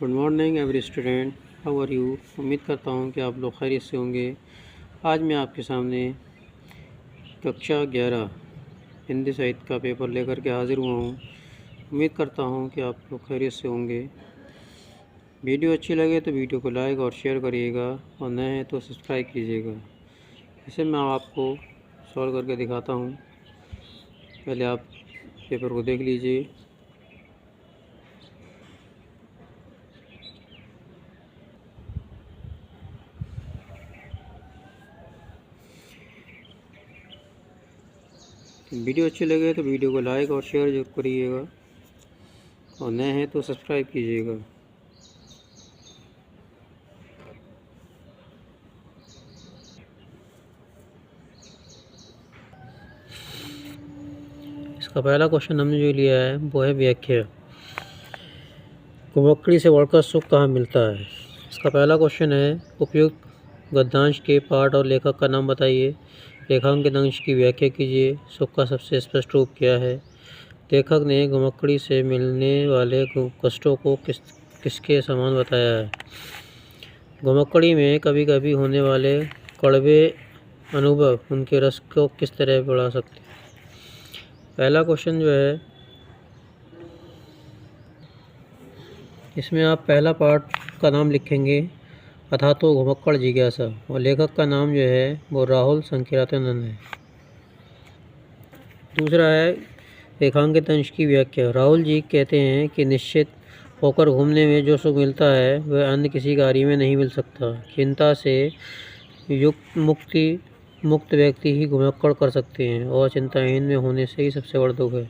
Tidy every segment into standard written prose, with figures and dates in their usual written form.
Good morning every student, how are you. उम्मीद करता हूँ कि आप लोग खैरियत से होंगे। आज मैं आपके सामने कक्षा 11 हिंदी साहित्य का पेपर लेकर के हाज़िर हुआ हूँ। उम्मीद करता हूँ कि आप लोग खैरियत से होंगे। वीडियो अच्छी लगे तो वीडियो को लाइक और शेयर करिएगा और नए हैं तो सब्सक्राइब कीजिएगा। इसे मैं आपको सॉल्व करके दिखाता हूँ। पहले आप पेपर को देख लीजिए। वीडियो अच्छी लगे तो वीडियो को लाइक और शेयर जरूर करिएगा और नए हैं तो सब्सक्राइब कीजिएगा। इसका पहला क्वेश्चन हमने जो लिया है वो है व्याख्या। घुमक्कड़ी से बढ़कर सुख कहाँ मिलता है। इसका पहला क्वेश्चन है उपयुक्त गद्यांश के पाठ और लेखक का नाम बताइए। रेखांकित अंश की व्याख्या कीजिए। सुख का सबसे स्पष्ट रूप क्या है। लेखक ने घुमक्कड़ी से मिलने वाले कष्टों को किसके समान बताया है। घुमक्कड़ी में कभी कभी होने वाले कड़वे अनुभव उनके रस को किस तरह बढ़ा सकते हैं। पहला क्वेश्चन जो है इसमें आप पहला पार्ट का नाम लिखेंगे अथा तो घुमक्कड़ जिज्ञासा और लेखक का नाम जो है वो राहुल संकीर्तन है। दूसरा है रेखांकित अंश की व्याख्या। राहुल जी कहते हैं कि निश्चित होकर घूमने में जो सुख मिलता है वह अन्य किसी कार्य में नहीं मिल सकता। चिंता से मुक्त व्यक्ति ही घुमक्कड़ कर सकते हैं और चिंताहीन में होने से ही सबसे बड़ा दुख है।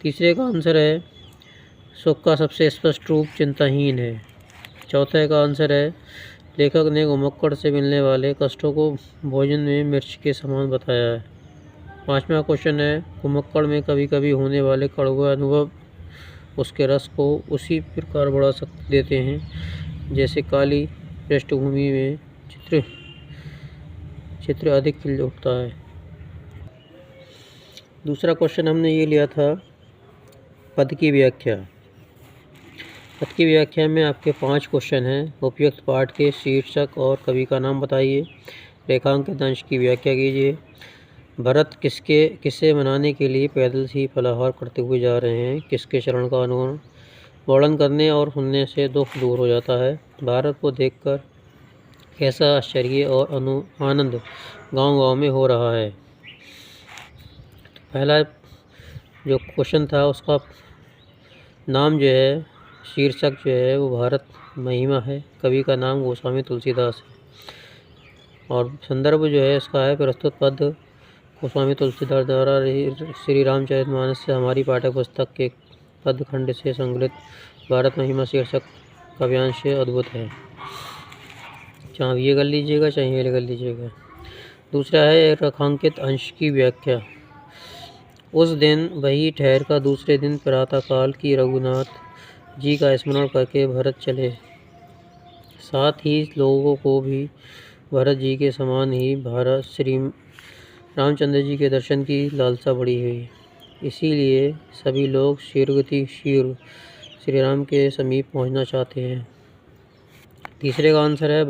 तीसरे का आंसर है सुख का सबसे स्पष्ट रूप चिंताहीन है। चौथे का आंसर है लेखक ने घुमक्कड़ से मिलने वाले कष्टों को भोजन में मिर्च के समान बताया है। पांचवा क्वेश्चन है घुमक्कड़ में कभी कभी होने वाले कड़वे अनुभव उसके रस को उसी प्रकार बढ़ा देते हैं जैसे काली पृष्ठभूमि में चित्र अधिक खिल उठता है। दूसरा क्वेश्चन हमने ये लिया था पद की व्याख्या। पद की व्याख्या में आपके 5 क्वेश्चन हैं। उपयुक्त पाठ के शीर्षक और कवि का नाम बताइए। रेखांकित अंश की व्याख्या कीजिए। भरत किसे मनाने के लिए पैदल ही फलाहार करते हुए जा रहे हैं। किसके चरण का अनुगमन वर्णन करने और सुनने से दुख दूर हो जाता है। भारत को देखकर कैसा आश्चर्य और आनंद गांव-गांव में हो रहा है। पहला जो क्वेश्चन था उसका नाम जो है शीर्षक जो है वो भारत महिमा है। कवि का नाम गोस्वामी तुलसीदास है और संदर्भ जो है इसका है प्रस्तुत पद गोस्वामी तुलसीदास द्वारा श्री रामचरितमानस से हमारी पाठ्य पुस्तक के पद खंड से संकलित भारत महिमा शीर्षक काव्यांश अद्भुत है। चाहे ये कर लीजिएगा चाहे ये कर लीजिएगा। दूसरा है रेखांकित अंश की व्याख्या। उस दिन वही ठहर का दूसरे दिन प्रातःकाल की रघुनाथ जी का स्मरण करके भरत चले। साथ ही लोगों को भी भरत जी के समान ही भारत श्री रामचंद्र जी के दर्शन की लालसा बढ़ी हुई। इसीलिए सभी लोग शीघ्रगति श्री राम के समीप पहुंचना चाहते हैं। तीसरे का आंसर है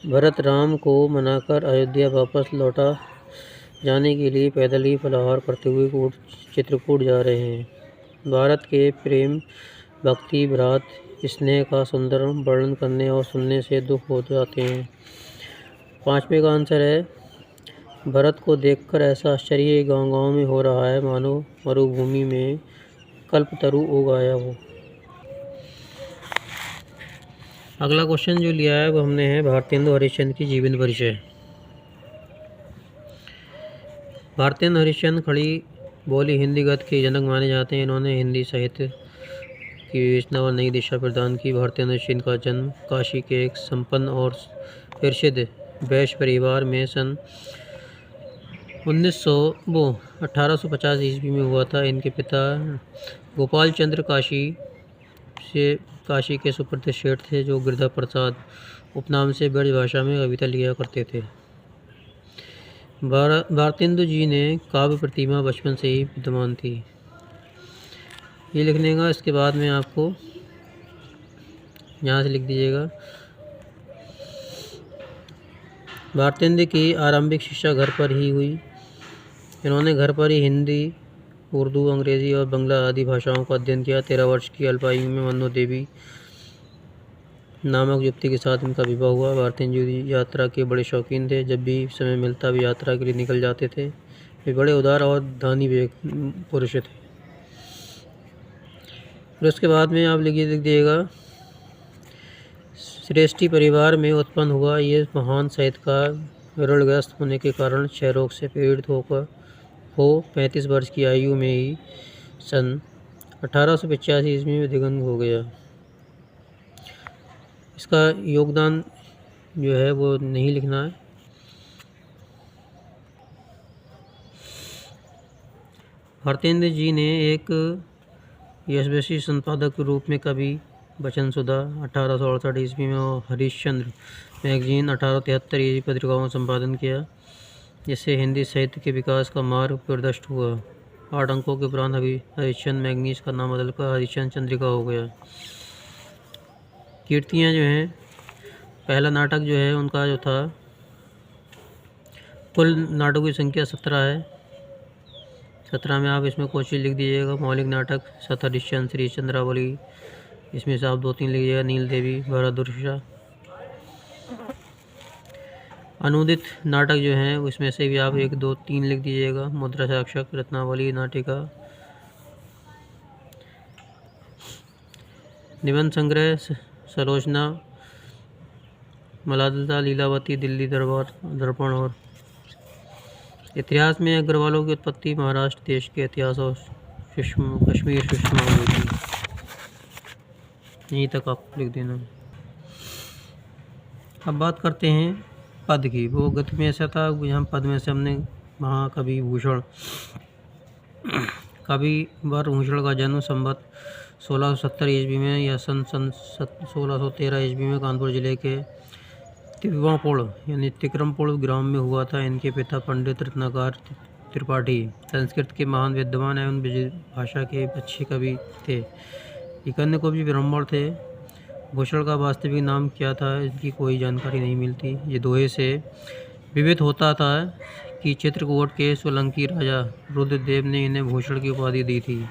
भरत राम को मनाकर अयोध्या वापस लौटा जाने के लिए पैदल ही फलाहार करते हुए चित्रकूट जा रहे हैं। भारत के प्रेम भक्ति भ्रात स्नेह का सुंदर वर्णन करने और सुनने से दुख हो जाते हैं। पांचवें का आंसर है भरत को देखकर ऐसा आश्चर्य गांव-गांव में हो रहा है मानो मरुभूमि में कल्पतरु उग आया हो। अगला क्वेश्चन जो लिया है वो हमने है भारतेंदु हरिश्चंद्र की जीवन परिचय। भारतेंदु हरिश्चंद्र खड़ी बोली हिंदी गद्य के जनक माने जाते हैं। इन्होंने हिंदी साहित्य की विवेचना और नई दिशा प्रदान की। भारतेंदु हरिश्चंद्र का जन्म काशी के एक संपन्न और प्रसिद्ध वैश्य परिवार में सन 1850 ईस्वी में हुआ था। इनके पिता गोपाल चंद्र काशी के सुप्रसिद्ध सेठ थे जो गिरधा प्रसाद उपनाम से ब्रज भाषा में कविता लिखा करते थे। भारतेंदु जी ने काव्य प्रतिभा बचपन से ही विद्यमान थी। ये लिखने का इसके बाद में आपको यहाँ से लिख दीजिएगा। भारतेंदु की आरंभिक शिक्षा घर पर ही हुई। इन्होंने घर पर ही हिंदी, उर्दू, अंग्रेजी और बंगला आदि भाषाओं का अध्ययन किया। 13 वर्ष की अल्पायु में मन्नो देवी नामक युवती के साथ इनका विवाह हुआ। भारतेंदु यात्रा के बड़े शौकीन थे। जब भी समय मिलता वे यात्रा के लिए निकल जाते थे। वे बड़े उदार और दानी पुरुष थे। फिर उसके बाद में आप लिख दिएगा, श्रेष्ठी परिवार में उत्पन्न हुआ। ये महान साहित्यकार ऋणग्रस्त होने के कारण क्षय रोग से पीड़ित होकर 35 वर्ष की आयु में ही सन 1885 ईस्वी में दिवंगत हो गया। इसका योगदान जो है वो नहीं लिखना है। भारतेंदु जी ने एक यशस्वी संपादक के रूप में कवि वचन सुधा 1868 ईस्वी में और हरिश्चंद्र मैगजीन 1873 ईस्वी पत्रिकाओं का संपादन किया, जिससे हिंदी साहित्य के विकास का मार्ग प्रदर्शित हुआ। 8 अंकों के उपरांत हरिश्चंद्र मैगजीन का नाम बदलकर हरिश्चंद्र चंद्रिका हो गया। कीर्तियाँ जो हैं, पहला नाटक जो है उनका जो था, कुल नाटकों की संख्या 17 है। 17 में आप इसमें कुछ लिख दीजिएगा। मौलिक नाटक सत हरिश्चंद्र, श्री चंद्रावली, इसमें से आप 2-3 लिखिएगा। नील देवी, भरतदुर्षा। अनुदित नाटक जो हैं उसमें से भी आप 1-2-3 लिख दीजिएगा। मुद्रा साक्षक, रत्नावली, नाटिका। निबंध संग्रह सलोचना, मलालता, लीलावती, दिल्ली दर्पण। और इतिहास में अग्रवालों की उत्पत्ति, महाराष्ट्र देश के इतिहास और कश्मीर सुषमा हुई थी। यहीं तक आपको लिख देना। अब बात करते हैं पद की। वो गति में ऐसा था, यहाँ पद में से हमने महाकवि भूषण, कवि वर भूषण का जन्म संवत 1670 ईस्वी में या सन 1613 ईस्वी में कानपुर जिले के तिरुवापुर यानी तिक्रमपुर ग्राम में हुआ था। इनके पिता पंडित रत्नाकर त्रिपाठी संस्कृत के महान विद्वान एवं भाषा के अच्छे कवि थे। ये कन्या को भी ब्राह्मण थे। भूषण का वास्तविक नाम क्या था, इसकी कोई जानकारी नहीं मिलती। ये दोहे से विविध होता था कि चित्रकूट के सोलंकी राजा रुद्रदेव ने इन्हें भूषण की उपाधि दी थी।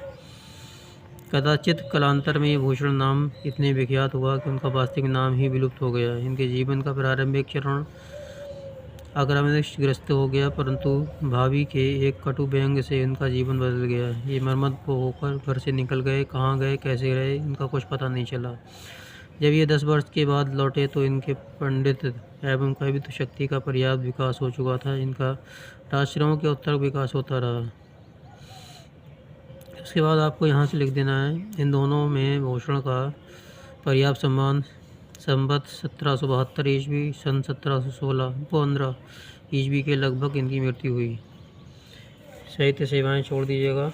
कदाचित कालांतर में ये भूषण नाम इतने विख्यात हुआ कि उनका वास्तविक नाम ही विलुप्त हो गया। इनके जीवन का प्रारंभिक चरण आक्रामकग्रस्त हो गया, परंतु भावी के एक कटु व्यंग से इनका जीवन बदल गया। ये मरमत होकर घर से निकल गए। कहाँ गए, कैसे रहे, इनका कुछ पता नहीं चला। जब ये 10 वर्ष के बाद लौटे तो इनके पंडित एवं कवित्व शक्ति का पर्याप्त विकास हो चुका था। इनका राजश्रमों के उत्तर विकास होता रहा। उसके बाद आपको यहाँ से लिख देना है, इन दोनों में भूषण का पर्याप्त सम्मान संवत 1772 ईस्वी सन 1716-15 ईस्वी के लगभग इनकी मृत्यु हुई। साहित्य सेवाएं छोड़ दीजिएगा।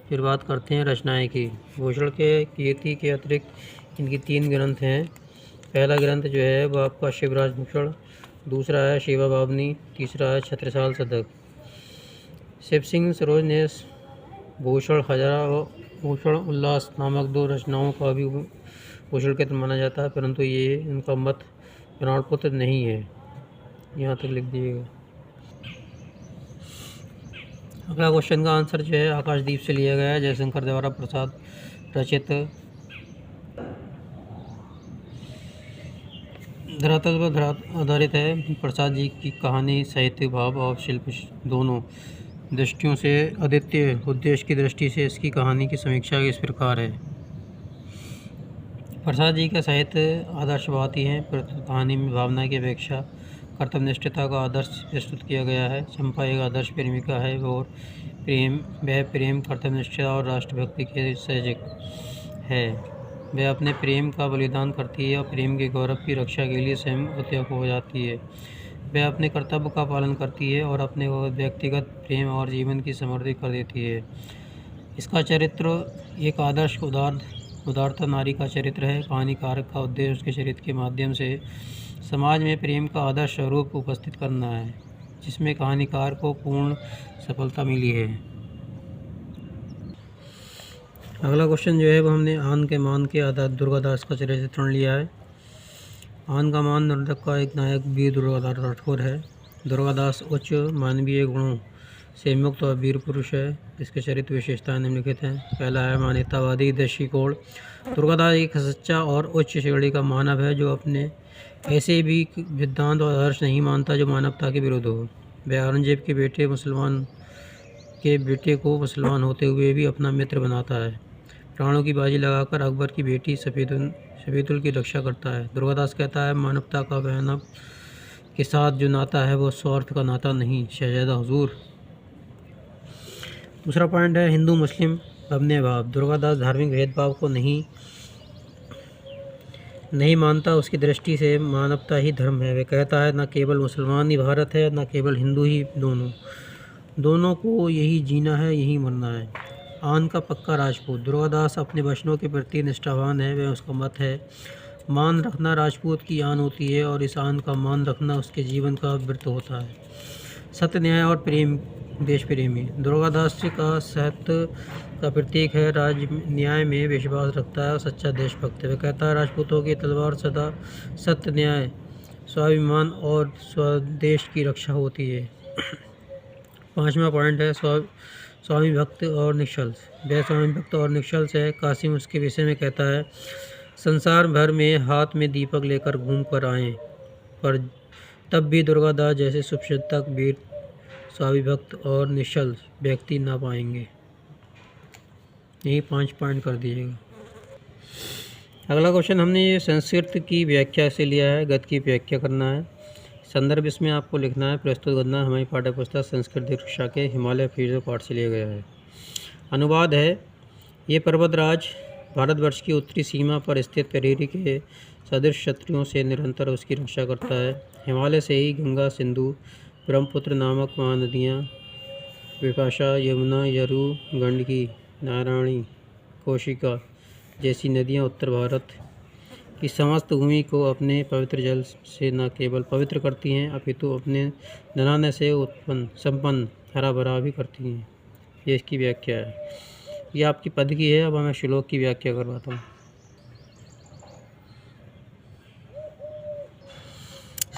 फिर बात करते हैं रचनाएं की। भूषण के कीर्ति के अतिरिक्त इनकी 3 ग्रंथ हैं। पहला ग्रंथ जो है वो आपका शिवराज भूषण, दूसरा है शिवा बावनी, तीसरा है छत्रसाल शतक। शिव सिंह सरोज ने भूषण हजारा और भूषण उल्लास नामक 2 रचनाओं का भी भूषण के माना जाता है, परंतु ये उनका मत प्रमाणपत्र नहीं है। यहाँ तक लिख दीजिएगा। अगला क्वेश्चन का आंसर जो है आकाशदीप से लिया गया है, जयशंकर द्वारा प्रसाद रचित धरातल पर आधारित है। प्रसाद जी की कहानी साहित्य भाव और शिल्प दोनों दृष्टियों से अद्वितीय। उद्देश्य की दृष्टि से इसकी कहानी की समीक्षा इस प्रकार है। प्रसाद जी का साहित्य आदर्शवादी है। कहानी में भावना की अपेक्षा कर्तव्यनिष्ठता का आदर्श प्रस्तुत किया गया है। चंपा एक आदर्श प्रेमिका है और प्रेम कर्तव्यनिष्ठता और राष्ट्रभक्ति के सजग है। वह अपने प्रेम का बलिदान करती है और प्रेम के गौरव की रक्षा के लिए स्वयं उद्योग हो जाती है। वह अपने कर्तव्य का पालन करती है और अपने व्यक्तिगत प्रेम और जीवन की समृद्धि कर देती है। इसका चरित्र एक आदर्श उदारता नारी का चरित्र है। कहानीकार का उद्देश्य उसके चरित्र के माध्यम से समाज में प्रेम का आदर्श स्वरूप उपस्थित करना है, जिसमें कहानीकार को पूर्ण सफलता मिली है। अगला क्वेश्चन जो है वो हमने आन के मान के आधार दुर्गादास का चरित्र चित्रण लिया है। आन का मान नाटक का एक नायक वीर दुर्गादास राठौर है। दुर्गादास उच्च मानवीय गुणों से मुक्त और वीर पुरुष है। इसके चरित्र विशेषताएं निम्नलिखित हैं। पहला है मान्यतावादी दृष्टिकोण। दुर्गादास एक सच्चा और उच्च श्रेणी का मानव है जो अपने ऐसे भी सिद्धांत और आदर्श नहीं मानता जो मानवता के विरुद्ध हो। वह औरंगजेब के बेटे को मुसलमान होते हुए भी अपना मित्र बनाता है। प्राणों की बाजी लगाकर अकबर की बेटी सफेदुल की रक्षा करता है। दुर्गादास कहता है मानवता का मानव के साथ जो नाता है वो स्वार्थ का नाता नहीं। शहजादा हुजूर। दूसरा पॉइंट है हिंदू मुस्लिम अपने भाव। दुर्गादास धार्मिक भेदभाव को नहीं मानता। उसकी दृष्टि से मानवता ही धर्म है। वह कहता है न केवल मुसलमान ही भारत है, न केवल हिंदू ही, दोनों को यही जीना है, यही मरना है। आन का पक्का राजपूत। दुर्गादास अपने वचनों के प्रति निष्ठावान है। वह उसका मत है मान रखना राजपूत की आन होती है और इस आन का मान रखना उसके जीवन का व्रत होता है। सत्य, न्याय और प्रेम, देश प्रेमी। दुर्गादास का सत्य का प्रतीक है। न्याय में विश्वास रखता है और सच्चा देशभक्त है। वह कहता है राजपूतों की तलवार सदा सत्य, न्याय, स्वाभिमान और स्वदेश की रक्षा होती है। पांचवा पॉइंट है स्वामी भक्त और निश्चल। वह स्वामी भक्त और निश्चल है। कासिम उसके विषय में कहता है संसार भर में हाथ में दीपक लेकर घूम कर आए पर तब भी दुर्गादास जैसे शुभचिंतक, वीर, स्वामी भक्त और निश्चल व्यक्ति ना पाएंगे। यही 5 पॉइंट कर दीजिएगा। अगला क्वेश्चन हमने ये संस्कृत की व्याख्या से लिया है। गद्य की व्याख्या करना है। संदर्भ इसमें आपको लिखना है। प्रस्तुत गद्य हमारी पाठ्य पुस्तक संस्कृत कक्षा के हिमालय फीजर पाठ से लिया गया है। अनुवाद है ये पर्वतराज भारतवर्ष की उत्तरी सीमा पर स्थित करेरी के सदृश शत्रुओं से निरंतर उसकी रक्षा करता है। हिमालय से ही गंगा, सिंधु, ब्रह्मपुत्र नामक महानदियाँ, विपाशा, यमुना, यरु, गंडकी, नारायणी, कोशिका जैसी नदियाँ उत्तर भारत की समस्त भूमि को अपने पवित्र जल से न केवल पवित्र करती हैं अपितु अपने धनान्य से संपन्न हरा भरा भी करती हैं। ये इसकी व्याख्या है। ये आपकी पद की है। अब मैं श्लोक की व्याख्या करवाता हूँ।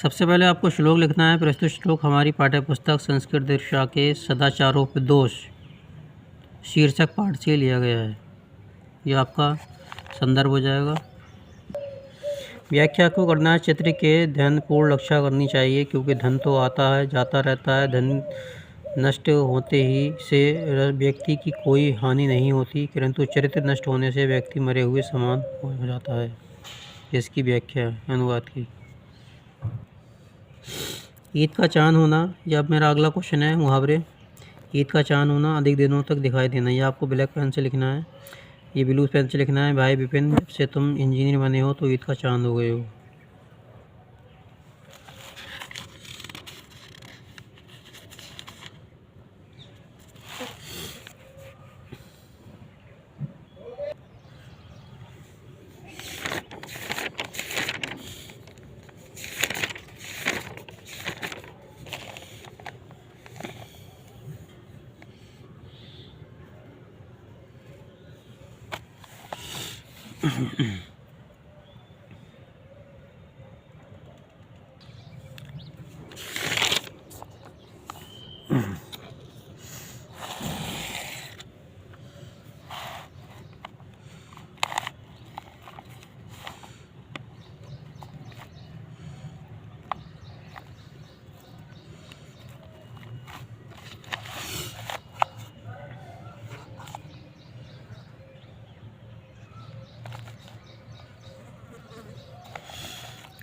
सबसे पहले आपको श्लोक लिखना है। प्रस्तुत श्लोक हमारी पाठ्य पुस्तक संस्कृत दीक्षा के सदाचारोपदेश शीर्षक पाठ से लिया गया है। ये आपका संदर्भ हो जाएगा। व्याख्या को करना है। चित्र के धन पूर्ण रक्षा करनी चाहिए क्योंकि धन तो आता है जाता रहता है। धन नष्ट होते ही से व्यक्ति की कोई हानि नहीं होती, परंतु चरित्र नष्ट होने से व्यक्ति मरे हुए समान हो जाता है। इसकी व्याख्या है अनुवाद की। ईद का चांद होना, यह अब मेरा अगला क्वेश्चन है। मुहावरे। ईद का चांद होना, अधिक दिनों तक दिखाई देना। ये आपको ब्लैक पेन से लिखना है। ये ब्लू पेन से लिखना है। भाई विपिन, जब से तुम इंजीनियर बने हो तो ईद का चांद हो गए हो।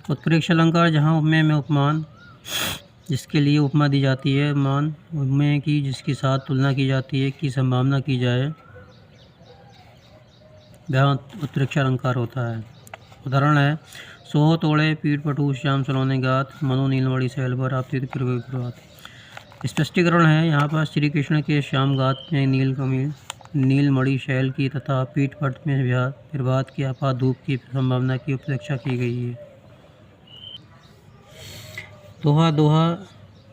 उत्प्रेक्ष अलंकार, जहाँ उपमेय में उपमान जिसके लिए उपमा दी जाती है, मान उपमेय की जिसके साथ तुलना की जाती है की संभावना की जाए, वह उत्प्रेक्ष अलंकार होता है। उदाहरण है सोह तोड़े पीठ पटू श्याम सलोने गात मनो नीलमणि शैल पर आप प्रभात। स्पष्टीकरण है यहाँ पर श्री कृष्ण के श्याम गात में नीलमणि शैल की तथा पीठ पट में प्रभात की आपात धूप की संभावना की उपेक्षा की गई है। दोहा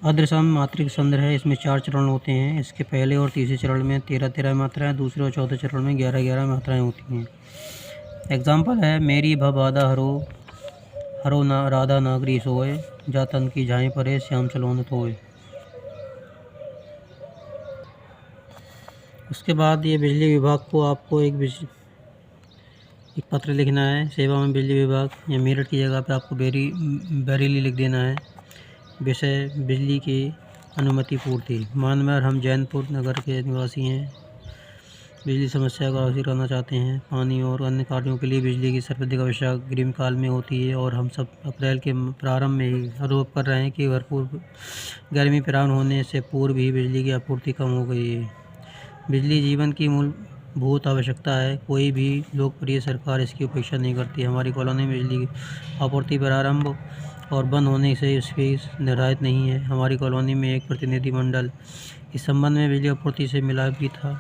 अर्धसम मात्रिक संग्रह है। इसमें 4 चरण होते हैं। इसके पहले और तीसरे चरण में 13-13 मात्राएं, दूसरे और चौथे चरण में 11-11 मात्राएं होती हैं। एग्जाम्पल है मेरी भबादा हरो हरो ना राधा नागरी सोए, जा तन की झाएँ परे श्याम चलोन तोए। उसके बाद ये बिजली विभाग को आपको एक पत्र लिखना है। सेवा में बिजली विभाग, या मेरठ की जगह पे आपको बरेली लिख देना है। विषय बिजली की अनुमति पूर्ति। मानवर हम जैनपुर नगर के निवासी हैं। बिजली समस्या का हल करना चाहते हैं। पानी और अन्य कार्यों के लिए बिजली की सर्वाधिक आवश्यकता ग्रीष्मकाल में होती है और हम सब अप्रैल के प्रारंभ में ही अनुभव कर रहे हैं कि भरपूर गर्मी प्रारंभ होने से पूर्व ही बिजली की आपूर्ति कम हो गई है। बिजली जीवन की मूलभूत आवश्यकता है। कोई भी लोकप्रिय सरकार इसकी उपेक्षा नहीं करती। हमारी कॉलोनी में बिजली की आपूर्ति प्रारंभ और बंद होने से इसकी निर्धारित नहीं है। हमारी कॉलोनी में एक प्रतिनिधिमंडल इस संबंध में बिजली आपूर्ति से मिला भी था।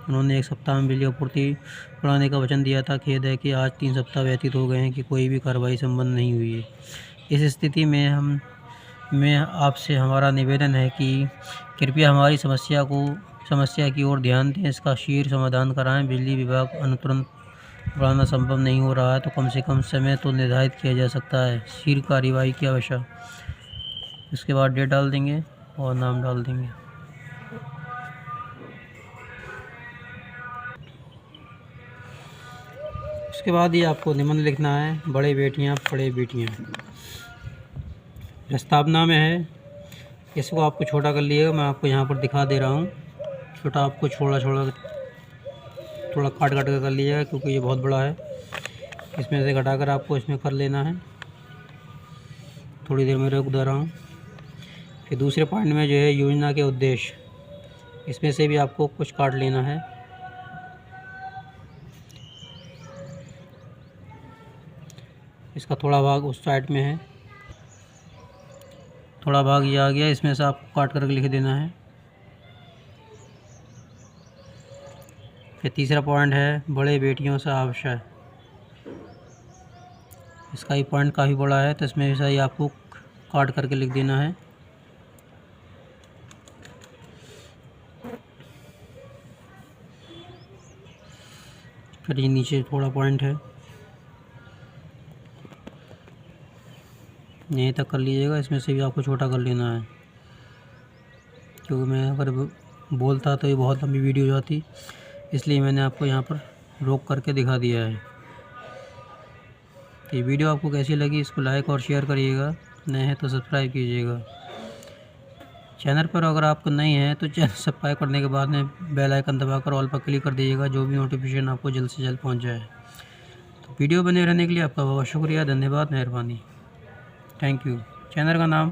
उन्होंने 1 सप्ताह में बिजली आपूर्ति बढ़ाने का वचन दिया था। खेद है कि आज 3 सप्ताह व्यतीत हो गए हैं कि कोई भी कार्रवाई संबंध नहीं हुई है। इस स्थिति में आपसे हमारा निवेदन है कि कृपया हमारी समस्या की ओर ध्यान दें, इसका शीघ्र समाधान कराएं। बिजली विभाग तुरंत बढ़ाना संभव नहीं हो रहा है तो कम से कम समय तो निर्धारित किया जा सकता है। शीघ्र कार्यवाही की आवश्यकता। इसके बाद डेट डाल देंगे और नाम डाल देंगे। उसके बाद ये आपको निबंध लिखना है। बड़े बेटियां बड़े बेटियां प्रस्तावना में है। इसको आपको छोटा कर लिएगा, मैं आपको यहाँ पर दिखा दे रहा हूँ। छोटा आपको थोड़ा काट कर लीजिएगा क्योंकि ये बहुत बड़ा है। इसमें से घटाकर आपको इसमें कर लेना है। थोड़ी देर में रोक दे रहा हूँ। फिर दूसरे पॉइंट में जो है योजना के उद्देश्य, इसमें से भी आपको कुछ काट लेना है। इसका थोड़ा भाग उस साइड में है, थोड़ा भाग ये आ गया, इसमें से आपको काट करके लिख देना है। फिर तीसरा पॉइंट है बड़े बेटियों से आवश्यक। इसका ही पॉइंट काफ़ी बड़ा है तो इसमें ऐसा ही आपको काट करके लिख देना है। फिर ये नीचे थोड़ा पॉइंट है, यहीं तक कर लीजिएगा। इसमें से भी आपको छोटा कर लेना है क्योंकि मैं अगर बोलता तो ये बहुत लंबी वीडियो हो जाती, इसलिए मैंने आपको यहाँ पर रोक करके दिखा दिया है। तो ये वीडियो आपको कैसी लगी इसको लाइक और शेयर करिएगा। नए हैं तो सब्सक्राइब कीजिएगा। चैनल पर अगर आपको नहीं है तो चैनल सब्सक्राइब करने के बाद में बेल आइकन दबाकर ऑल पर क्लिक कर दीजिएगा, जो भी नोटिफिकेशन आपको जल्द से जल्द पहुँच जाए। तो वीडियो बने रहने के लिए आपका बहुत शुक्रिया, धन्यवाद, मेहरबानी, थैंक यू। चैनल का नाम